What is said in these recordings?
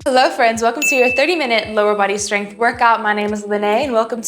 Hello friends, welcome to your 30-minute lower body strength workout. My name is Lene and welcome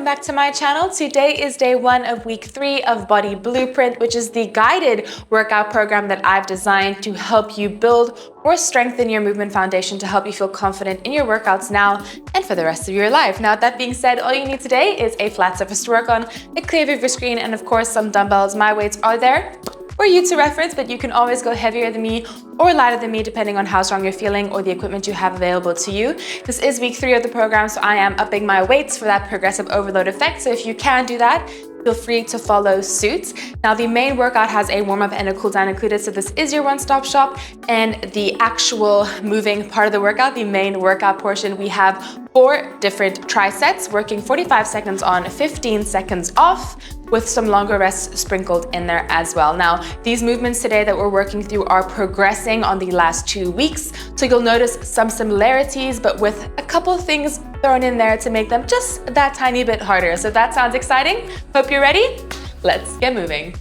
back to my channel. Today is day 1 of week 3 of Body Blueprint, which is the guided workout program that I've designed to help you build or strengthen your movement foundation to help you feel confident in your workouts now and for the rest of your life. Now, that being said, all you need today is a flat surface to work on, a clear view of your screen, and of course some dumbbells. My weights are there for you to reference, but you can always go heavier than me or lighter than me depending on how strong you're feeling or the equipment you have available to you. This is week 3 of the program, so I am upping my weights for that progressive overload effect. So if you can do that, feel free to follow suit. Now, the main workout has a warm-up and a cool-down included, so this is your one-stop shop. And the actual moving part of the workout, the main workout portion, we have 4 different trisets, working 45 seconds on, 15 seconds off, with some longer rests sprinkled in there as well. Now, these movements today that we're working through are progressing on the last 2 weeks, so you'll notice some similarities, but with a couple things thrown in there to make them just that tiny bit harder. So that sounds exciting. Hope you're ready. Let's get moving.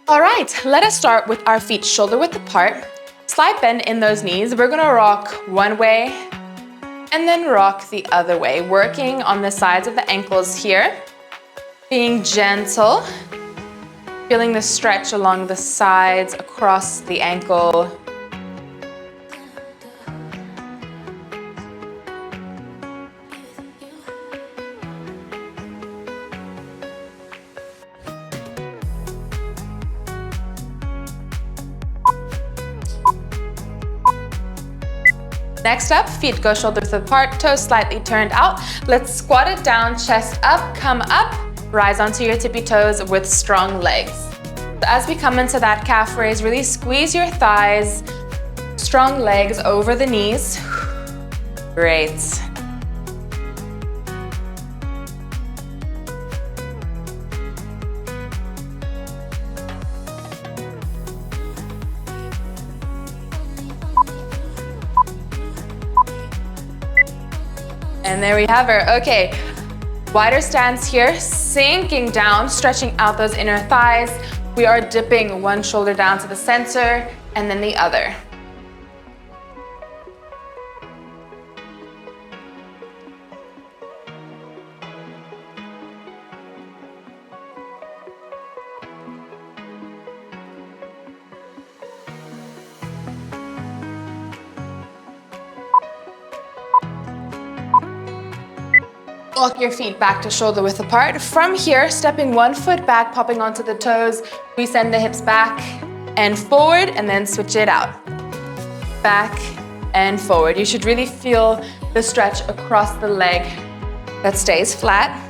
All right, let us start with our feet shoulder width apart. Slight bend in those knees. We're gonna rock one way and then rock the other way, working on the sides of the ankles here, being gentle, feeling the stretch along the sides, across the ankle. Next up, feet go shoulder width apart, toes slightly turned out. Let's squat it down, chest up, come up, rise onto your tippy toes with strong legs. So as we come into that calf raise, really squeeze your thighs, strong legs over the knees. Great. And there we have her. Okay, wider stance here, sinking down, stretching out those inner thighs. We are dipping one shoulder down to the center and then the other. Walk your feet back to shoulder width apart. From here, stepping one foot back, popping onto the toes, we send the hips back and forward and then switch it out. Back and forward. You should really feel the stretch across the leg that stays flat.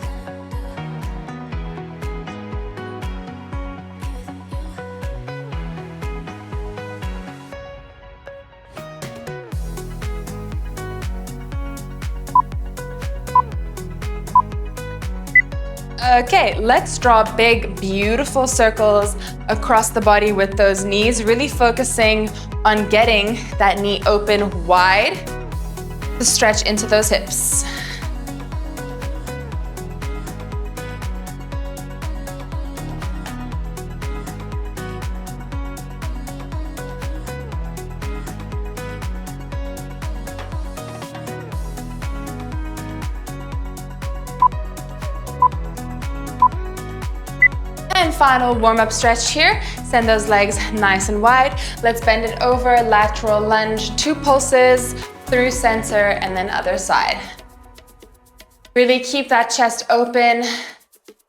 Okay, let's draw big, beautiful circles across the body with those knees, really focusing on getting that knee open wide to stretch into those hips. And final warm-up stretch here. Send those legs nice and wide. Let's bend it over, lateral lunge, 2 pulses through center and then other side. Really keep that chest open.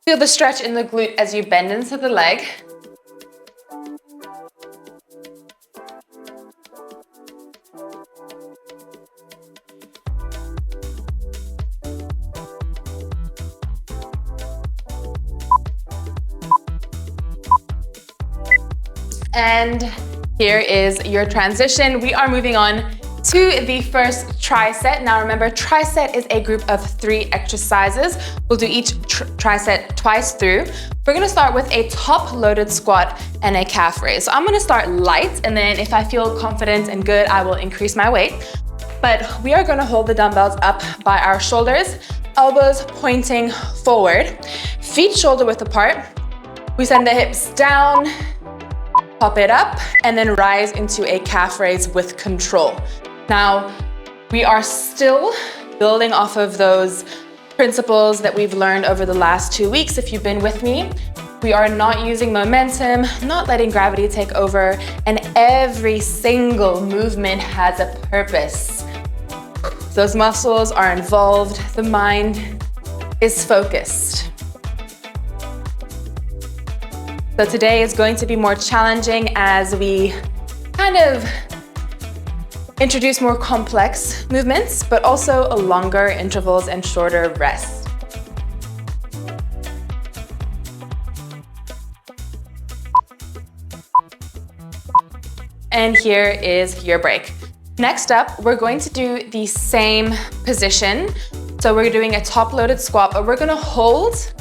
Feel the stretch in the glute as you bend into the leg. And here is your transition. We are moving on to the first triset. Now remember, triset is a group of 3 exercises. We'll do each triset twice through. We're gonna start with a top loaded squat and a calf raise. So I'm gonna start light, and then if I feel confident and good, I will increase my weight. But we are gonna hold the dumbbells up by our shoulders, elbows pointing forward, feet shoulder width apart. We send the hips down, pop it up, and then rise into a calf raise with control. Now, we are still building off of those principles that we've learned over the last 2 weeks. If you've been with me, we are not using momentum, not letting gravity take over, and every single movement has a purpose. Those muscles are involved, the mind is focused. So today is going to be more challenging as we kind of introduce more complex movements, but also longer intervals and shorter rests. And here is your break. Next up, we're going to do the same position. So we're doing a top-loaded squat, but we're gonna hold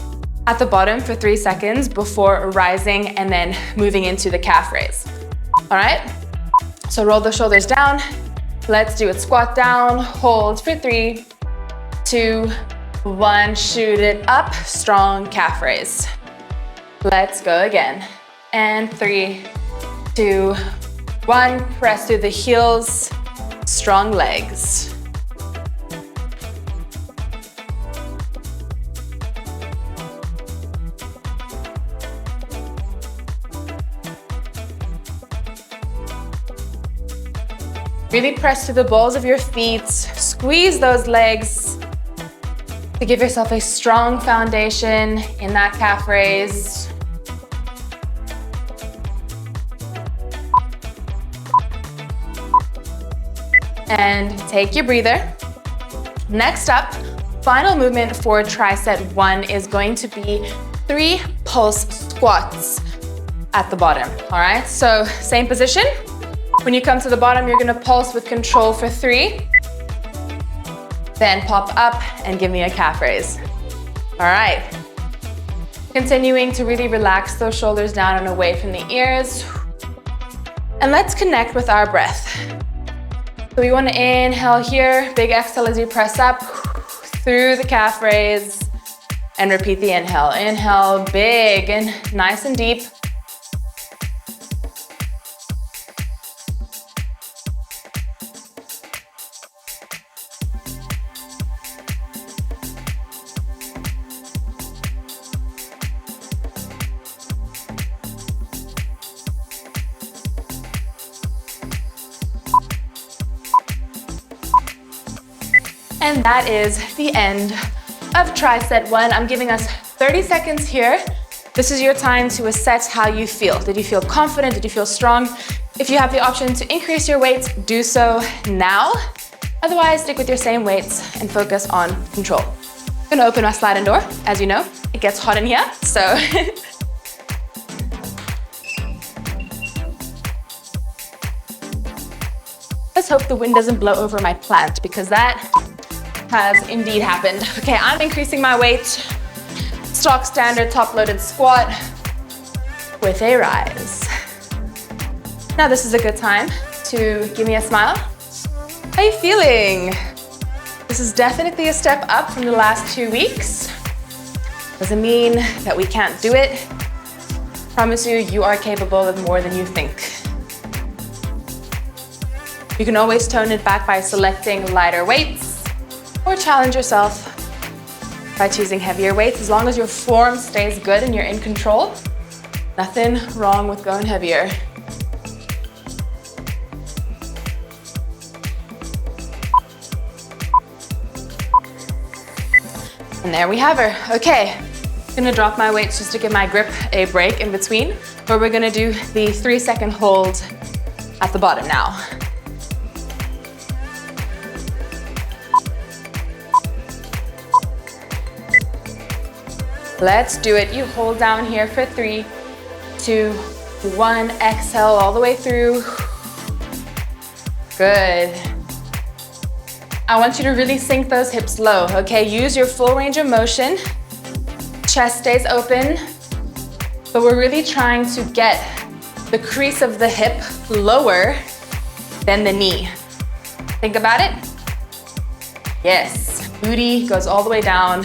at the bottom for 3 seconds before rising and then moving into the calf raise. All right? So roll the shoulders down. Let's do it. Squat down, hold for 3, 2, 1. Shoot it up. Strong calf raise. Let's go again. And 3, 2, 1. Press through the heels. Strong legs. Really press to the balls of your feet, squeeze those legs to give yourself a strong foundation in that calf raise. And take your breather. Next up, final movement for Triset 1 is going to be 3 pulse squats at the bottom, all right? So same position. When you come to the bottom, you're gonna pulse with control for 3, then pop up and give me a calf raise. All right. Continuing to really relax those shoulders down and away from the ears. And let's connect with our breath. So we wanna inhale here, big exhale as you press up through the calf raise, and repeat the inhale. Inhale, big and nice and deep. And that is the end of Triset 1. I'm giving us 30 seconds here. This is your time to assess how you feel. Did you feel confident? Did you feel strong? If you have the option to increase your weights, do so now. Otherwise, stick with your same weights and focus on control. I'm gonna open my sliding door. As you know, it gets hot in here, so. Let's hope the wind doesn't blow over my plant, because that has indeed happened. Okay, I'm increasing my weight. Stock standard top-loaded squat with a rise. Now this is a good time to give me a smile. How are you feeling? This is definitely a step up from the last 2 weeks. Doesn't mean that we can't do it. Promise you, you are capable of more than you think. You can always tone it back by selecting lighter weights, or challenge yourself by choosing heavier weights. As long as your form stays good and you're in control, nothing wrong with going heavier. And there we have her. Okay, I'm gonna drop my weights just to give my grip a break in between, but we're gonna do the 3-second hold at the bottom now. Let's do it. You hold down here for 3, 2, 1. Exhale all the way through. Good. I want you to really sink those hips low, okay? Use your full range of motion. Chest stays open, but we're really trying to get the crease of the hip lower than the knee. Think about it. Yes, booty goes all the way down.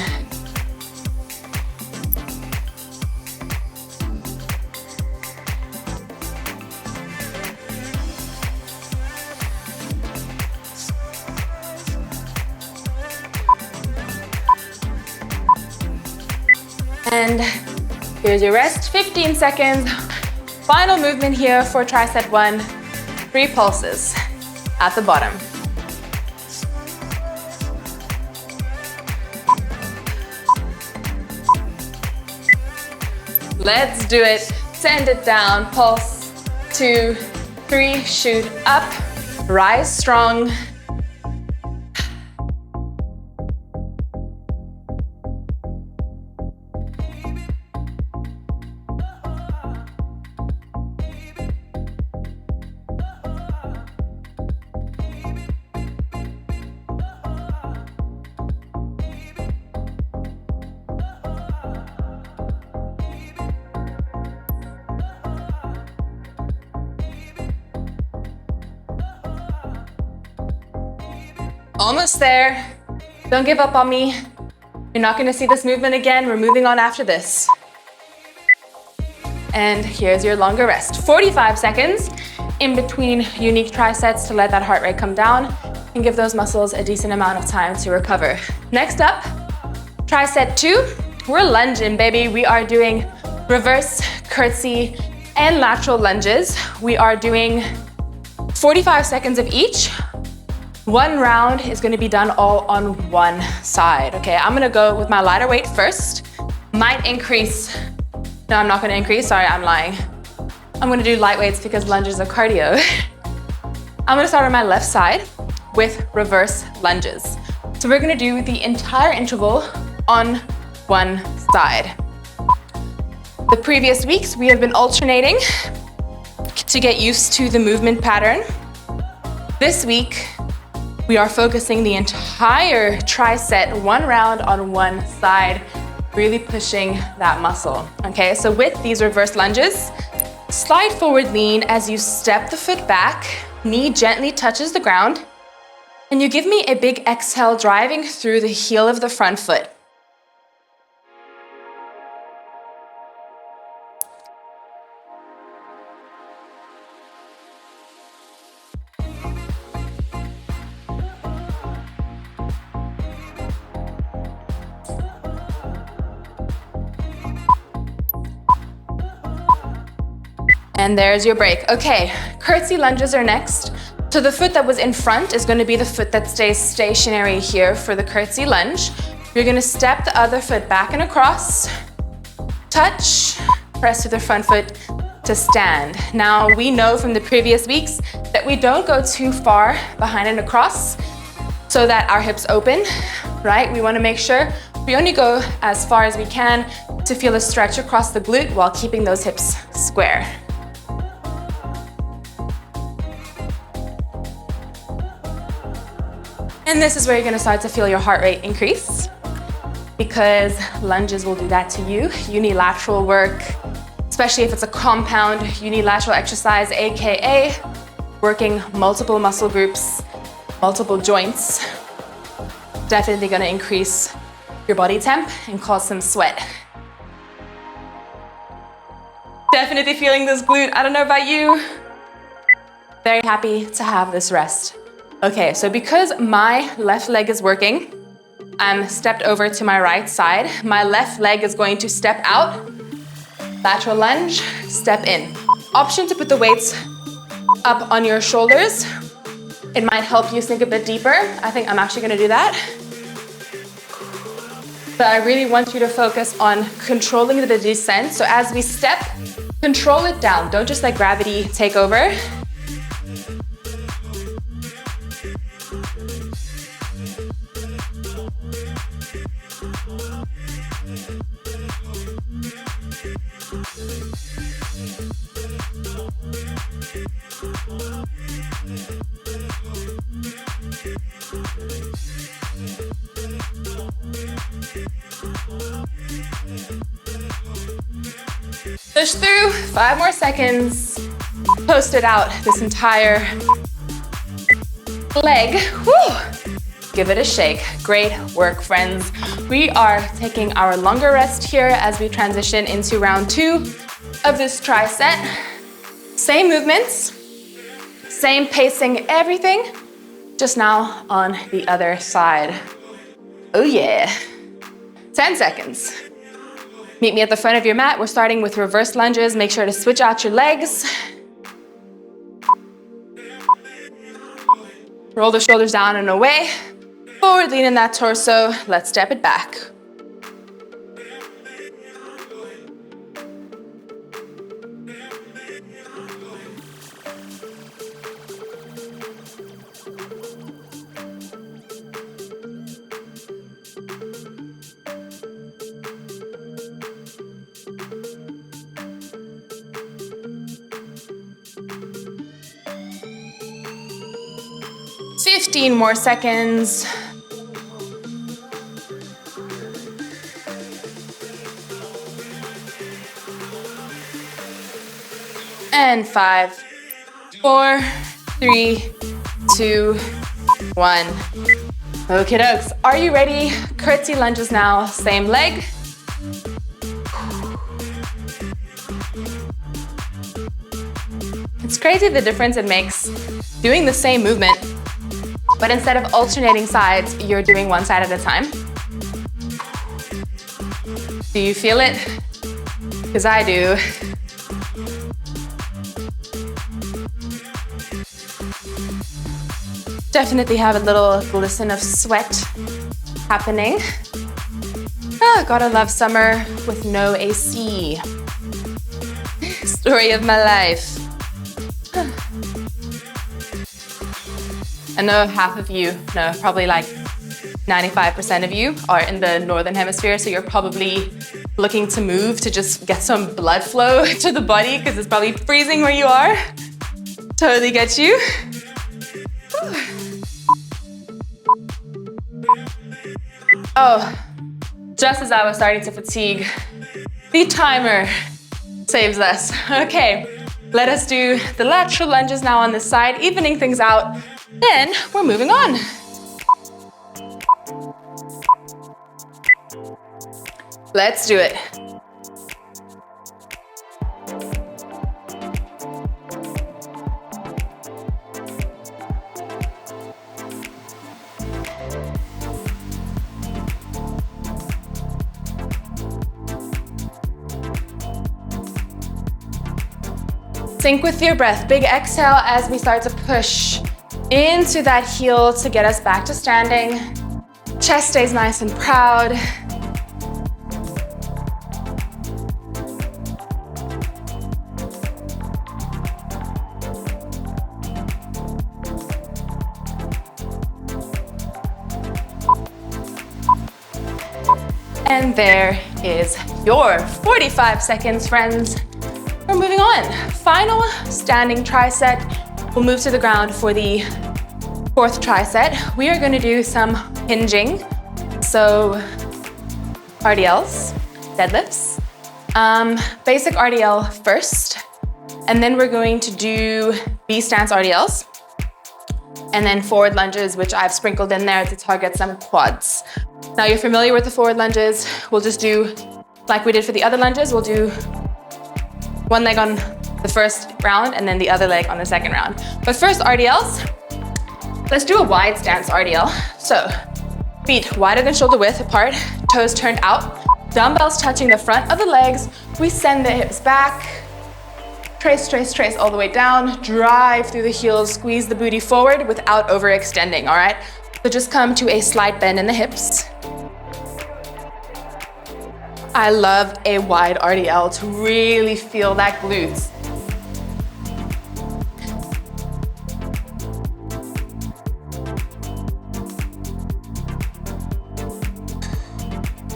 And here's your rest, 15 seconds. Final movement here for tricep 1, 3 pulses at the bottom. Let's do it. Send it down, pulse, 2, 3, shoot up, rise strong. Almost there. Don't give up on me. You're not gonna see this movement again. We're moving on after this. And here's your longer rest. 45 seconds in between unique trisets to let that heart rate come down and give those muscles a decent amount of time to recover. Next up, tricep 2. We're lunging, baby. We are doing reverse, curtsy, and lateral lunges. We are doing 45 seconds of each. One round is gonna be done all on one side, okay? I'm gonna go with my lighter weight first. Might increase. No, I'm not gonna increase, sorry, I'm lying. I'm gonna do light weights because lunges are cardio. I'm gonna start on my left side with reverse lunges. So we're gonna do the entire interval on one side. The previous weeks, we have been alternating to get used to the movement pattern. This week, we are focusing the entire tricep, one round on one side, really pushing that muscle, okay? So with these reverse lunges, slide forward lean as you step the foot back, knee gently touches the ground, and you give me a big exhale driving through the heel of the front foot. And there's your break. Okay, curtsy lunges are next. So the foot that was in front is gonna be the foot that stays stationary here for the curtsy lunge. You're gonna step the other foot back and across, touch, press to the front foot to stand. Now, we know from the previous weeks that we don't go too far behind and across so that our hips open, right? We wanna make sure we only go as far as we can to feel a stretch across the glute while keeping those hips square. And this is where you're gonna start to feel your heart rate increase because lunges will do that to you. Unilateral work, especially if it's a compound unilateral exercise, AKA working multiple muscle groups, multiple joints, definitely gonna increase your body temp and cause some sweat. Definitely feeling this glute. I don't know about you. Very happy to have this rest. Okay, so because my left leg is working, I'm stepped over to my right side. My left leg is going to step out, lateral lunge, step in. Option to put the weights up on your shoulders. It might help you sink a bit deeper. I think I'm actually gonna do that. But I really want you to focus on controlling the descent. So as we step, control it down. Don't just let gravity take over. Push through, 5 more seconds. Post it out this entire leg. Woo! Give it a shake. Great work, friends. We are taking our longer rest here as we transition into round 2 of this triset. Same movements, same pacing, everything, just now on the other side. Oh yeah. 10 seconds. Meet me at the front of your mat. We're starting with reverse lunges. Make sure to switch out your legs. Roll the shoulders down and away. Forward lean in that torso. Let's step it back. Fifteen more seconds. And 5, 4, 3, 2, 1. Okie dokes. Are you ready? Curtsy lunges now, same leg. It's crazy the difference it makes doing the same movement, but instead of alternating sides, you're doing one side at a time. Do you feel it? Because I do. Definitely have a little glisten of sweat happening. Ah, gotta love summer with no AC. Story of my life. I know half of you, no, probably like 95% of you are in the Northern Hemisphere, so you're probably looking to move to just get some blood flow to the body because it's probably freezing where you are. Totally get you. Oh, just as I was starting to fatigue, the timer saves us. Okay, let us do the lateral lunges now on this side, evening things out. Then we're moving on. Let's do it. Sync with your breath. Big exhale as we start to push into that heel to get us back to standing. Chest stays nice and proud. And there is your 45 seconds, friends. We're moving on. Final standing tricep. We'll move to the ground for the fourth tricep. We are going to do some hinging. So RDLs, deadlifts. Basic RDL first. And then we're going to do B stance RDLs. And then forward lunges, which I've sprinkled in there to target some quads. Now you're familiar with the forward lunges. We'll just do, like we did for the other lunges, we'll do one leg on the first round and then the other leg on the second round. But first, RDLs. Let's do a wide stance RDL. So feet wider than shoulder width apart, toes turned out, dumbbells touching the front of the legs. We send the hips back, trace, trace, trace all the way down, drive through the heels, squeeze the booty forward without overextending, all right? So just come to a slight bend in the hips. I love a wide RDL to really feel that glutes.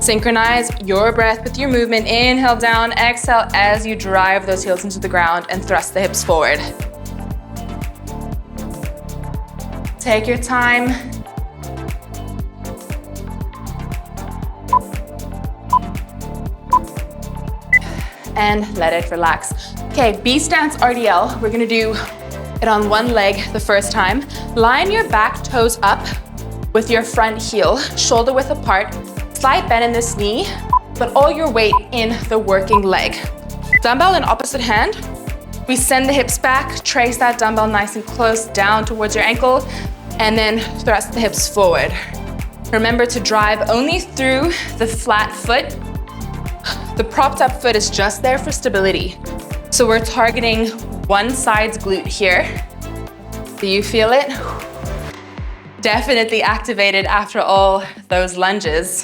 Synchronize your breath with your movement. Inhale down, exhale as you drive those heels into the ground and thrust the hips forward. Take your time. And let it relax. Okay, B stance RDL. We're gonna do it on one leg the first time. Line your back toes up with your front heel, shoulder width apart, slight bend in this knee, but all your weight in the working leg. Dumbbell in opposite hand. We send the hips back, trace that dumbbell nice and close down towards your ankle, and then thrust the hips forward. Remember to drive only through the flat foot. The propped up foot is just there for stability. So we're targeting one side's glute here. Do you feel it? Definitely activated after all those lunges.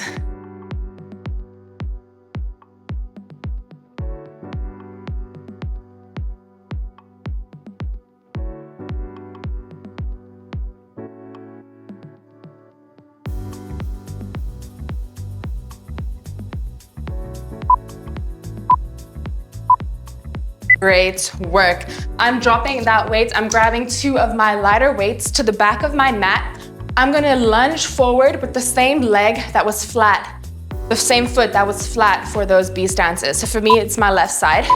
Great work. I'm dropping that weight. I'm grabbing 2 of my lighter weights to the back of my mat. I'm gonna lunge forward with the same leg that was flat, the same foot that was flat for those B stances. So for me, it's my left side.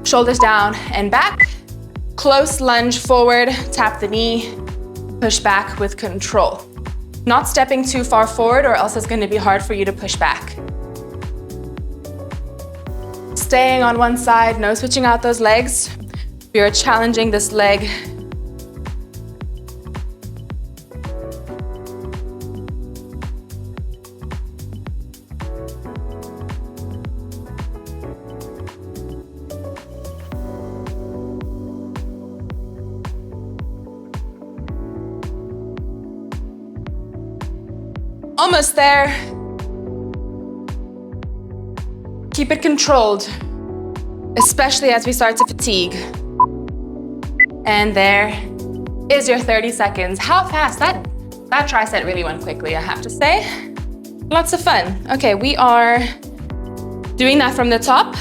Shoulders down and back. Close lunge forward, tap the knee, push back with control. Not stepping too far forward or else it's gonna be hard for you to push back. Staying on one side, no switching out those legs. We are challenging this leg. Almost there. Keep it controlled, especially as we start to fatigue. And there is your 30 seconds. How fast? That tricep really went quickly, I have to say. Lots of fun. Okay, we are doing that from the top.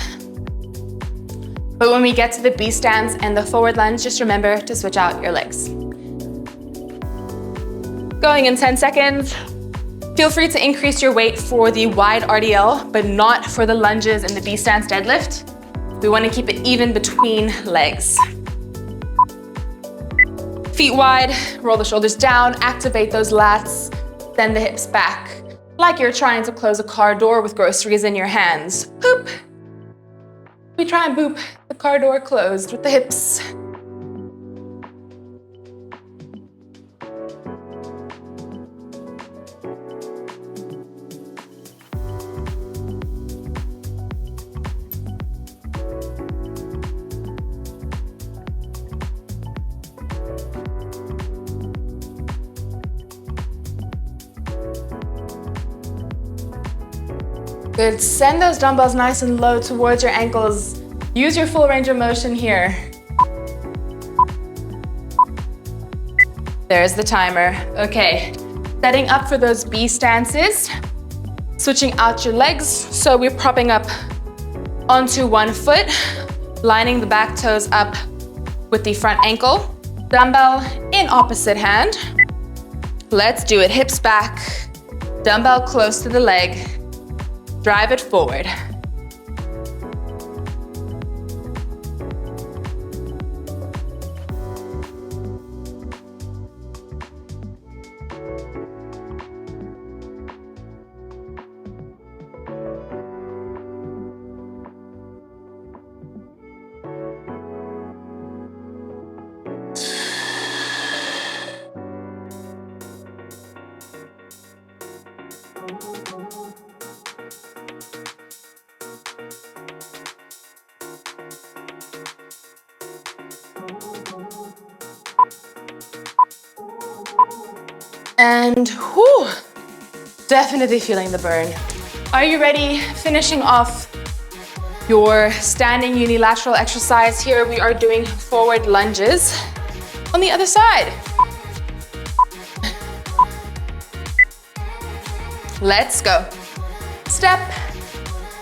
But when we get to the B stance and the forward lunge, just remember to switch out your legs. Going in 10 seconds. Feel free to increase your weight for the wide RDL, but not for the lunges and the B stance deadlift. We want to keep it even between legs. Feet wide, roll the shoulders down, activate those lats, send the hips back, like you're trying to close a car door with groceries in your hands. Boop. We try and boop the car door closed with the hips. Good, send those dumbbells nice and low towards your ankles. Use your full range of motion here. There's the timer. Okay, setting up for those B stances. Switching out your legs, so we're propping up onto one foot, lining the back toes up with the front ankle. Dumbbell in opposite hand. Let's do it, hips back, dumbbell close to the leg. Drive it forward. And whew, definitely feeling the burn. Are you ready? Finishing off your standing unilateral exercise. Here we are doing forward lunges on the other side. Let's go. Step,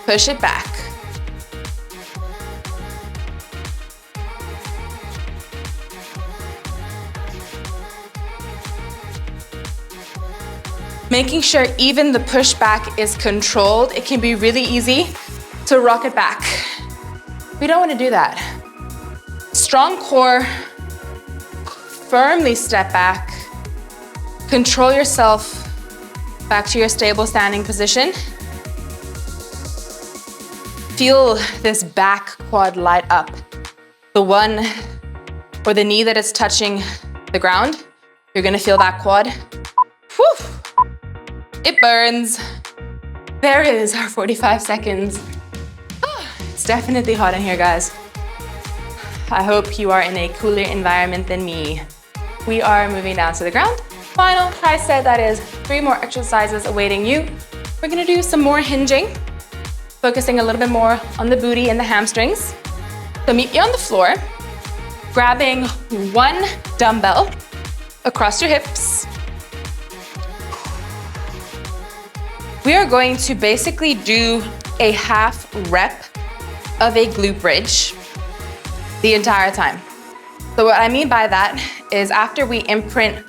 push it back. Making sure even the push back is controlled. It can be really easy to rock it back. We don't want to do that. Strong core, firmly step back. Control yourself back to your stable standing position. Feel this back quad light up. The one or the knee that is touching the ground, you're gonna feel that quad. Whew. It burns. There is our 45 seconds. It's definitely hot in here, guys. I hope you are in a cooler environment than me. We are moving down to the ground. Final tricep, that is 3 more exercises awaiting you. We're gonna do some more hinging, focusing a little bit more on the booty and the hamstrings. So meet me on the floor, grabbing 1 dumbbell across your hips. We are going to basically do a half rep of a glute bridge the entire time. So what I mean by that is after we imprint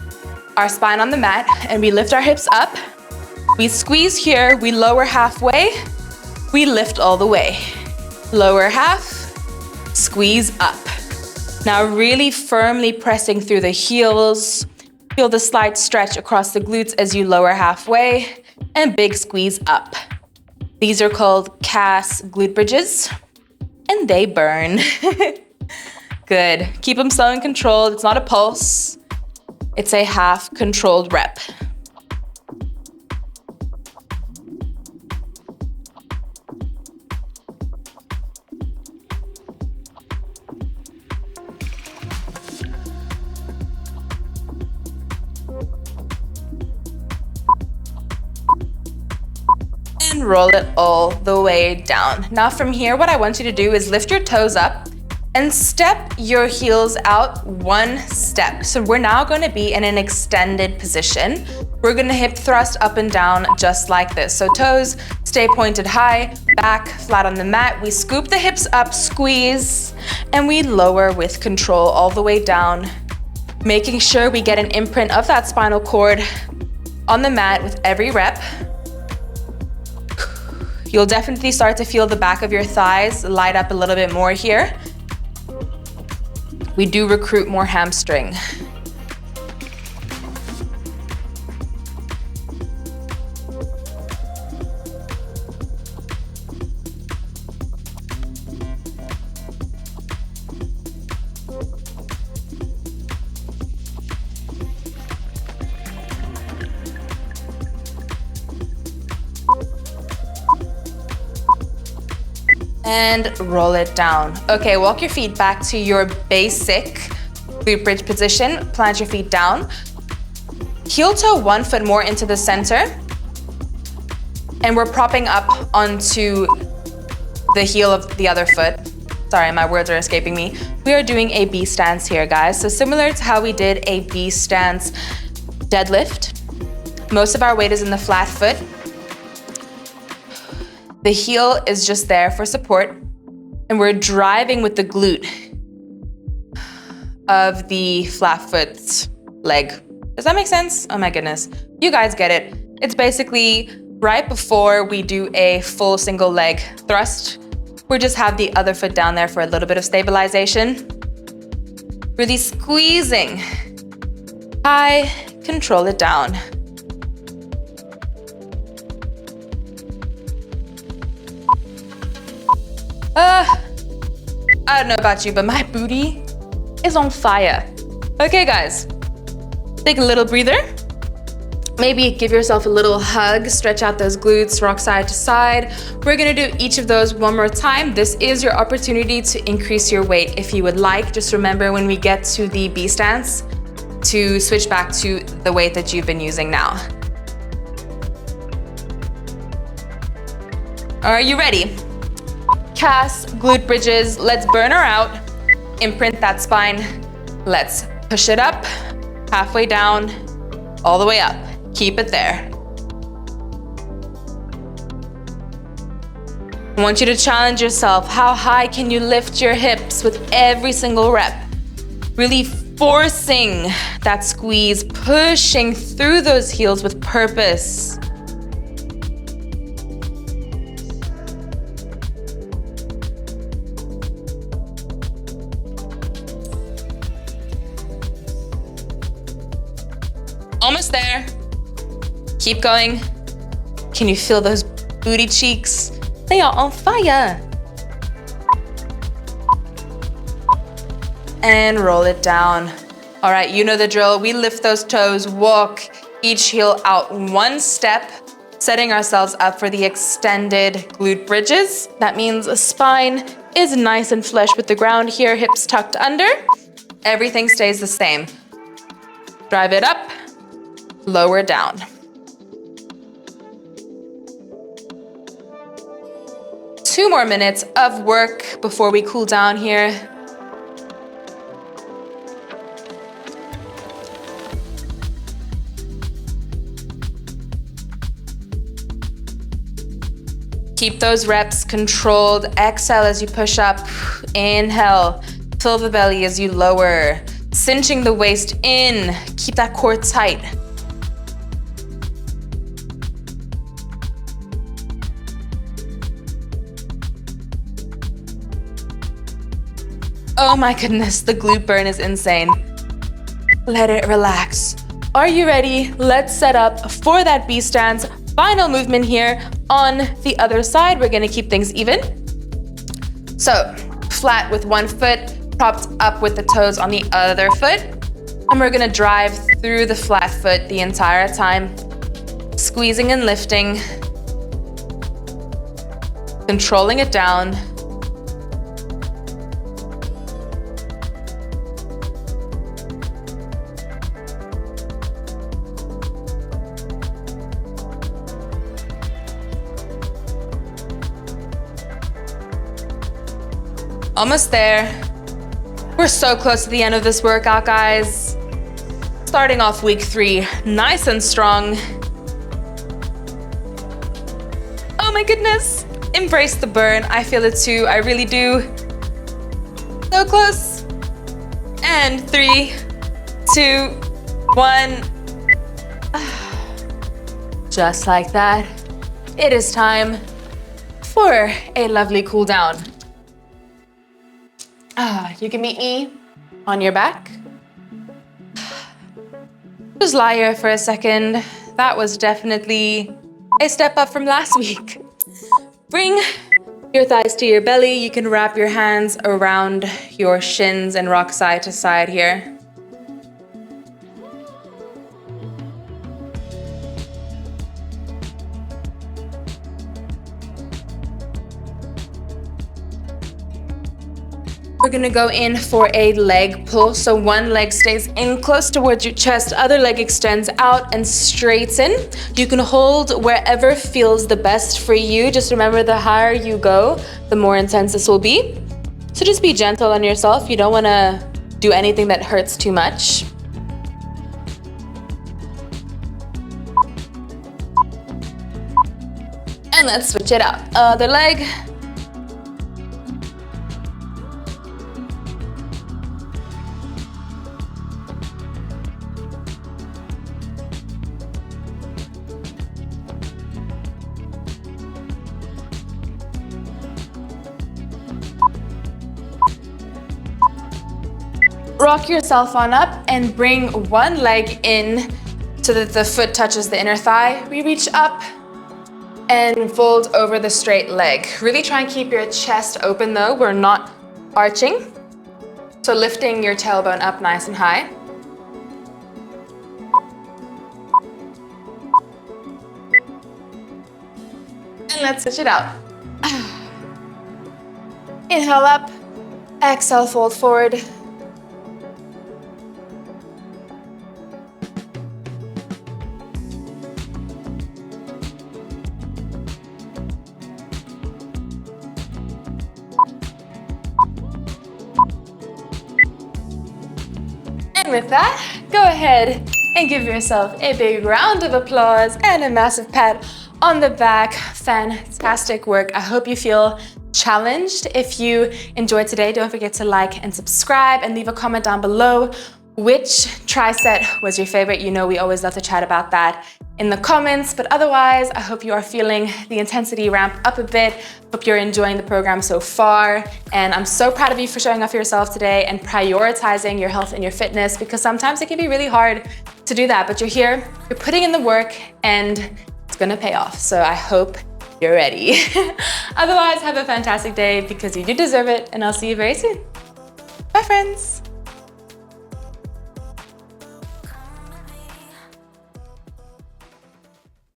our spine on the mat and we lift our hips up, we squeeze here, we lower halfway, we lift all the way. Lower half, squeeze up. Now really firmly pressing through the heels. Feel the slight stretch across the glutes as you lower halfway and big squeeze up. These are called calves glute bridges and they burn. Good. Keep them slow and controlled. It's not a pulse. It's a half controlled rep. And roll it all the way down. Now from here, what I want you to do is lift your toes up and step your heels out 1 step. So we're now gonna be in an extended position. We're gonna hip thrust up and down just like this. So toes stay pointed high, back flat on the mat. We scoop the hips up, squeeze, and we lower with control all the way down, making sure we get an imprint of that spinal cord on the mat with every rep. You'll definitely start to feel the back of your thighs light up a little bit more here. We do recruit more hamstring. And roll it down. Okay, walk your feet back to your basic glute bridge position. Plant your feet down. Heel toe 1 foot more into the center. And we're propping up onto the heel of the other foot. Sorry, my words are escaping me. We are doing a B stance here, guys. So similar to how we did a B stance deadlift, most of our weight is in the flat foot. The heel is just there for support, and we're driving with the glute of the flat foot leg. Does that make sense? Oh my goodness. You guys get it. It's basically right before we do a full single leg thrust. We just have the other foot down there for a little bit of stabilization. Really squeezing. High, control it down. I don't know about you, but my booty is on fire. Okay, guys, take a little breather. Maybe give yourself a little hug, stretch out those glutes, rock side to side. We're gonna do each of those 1 more time. This is your opportunity to increase your weight if you would like. Just remember when we get to the B stance to switch back to the weight that you've been using now. Are you ready? Calves, glute bridges, let's burn her out. Imprint that spine. Let's push it up, halfway down, all the way up. Keep it there. I want you to challenge yourself. How high can you lift your hips with every single rep? Really forcing that squeeze, pushing through those heels with purpose. Almost there. Keep going. Can you feel those booty cheeks? They are on fire. And roll it down. All right, you know the drill. We lift those toes, walk each heel out 1 step, setting ourselves up for the extended glute bridges. That means the spine is nice and flush with the ground here, hips tucked under. Everything stays the same. Drive it up, lower down. Two more minutes of work before we cool down here. Keep those reps controlled. Exhale as you push up. Inhale. Fill the belly as you lower. Cinching the waist in. Keep that core tight. Oh my goodness, the glute burn is insane. Let it relax. Are you ready? Let's set up for that B stance. Final movement here on the other side. We're gonna keep things even. So, flat with one foot, propped up with the toes on the other foot. And we're gonna drive through the flat foot the entire time. Squeezing and lifting. Controlling it down. Almost there. We're so close to the end of this workout, guys. Starting off week 3, nice and strong. Oh my goodness. Embrace the burn. I feel it too, I really do. So close. And 3, 2, 1. Just like that. It is time for a lovely cool down. You can meet me on your back. Just lie here for a second. That was definitely a step up from last week. Bring your thighs to your belly. You can wrap your hands around your shins and rock side to side here. We're gonna go in for a leg pull. So one leg stays in close towards your chest, other leg extends out and straighten. You can hold wherever feels the best for you. Just remember, the higher you go, the more intense this will be. So just be gentle on yourself. You don't wanna do anything that hurts too much. And let's switch it out. Other leg. Rock yourself on up and bring one leg in so that the foot touches the inner thigh. We reach up and fold over the straight leg. Really try and keep your chest open though. We're not arching. So lifting your tailbone up nice and high. And let's switch it out. Inhale up, exhale, fold forward. And with that, go ahead and give yourself a big round of applause and a massive pat on the back. Fantastic work. I hope you feel challenged. If you enjoyed today, don't forget to like and subscribe and leave a comment down below. Which triset was your favorite? You know we always love to chat about that in the comments, but otherwise, I hope you are feeling the intensity ramp up a bit. Hope you're enjoying the program so far. And I'm so proud of you for showing up for yourself today and prioritizing your health and your fitness, because sometimes it can be really hard to do that, but you're here, you're putting in the work, and it's gonna pay off. So I hope you're ready. Otherwise, have a fantastic day because you do deserve it, and I'll see you very soon. Bye, friends.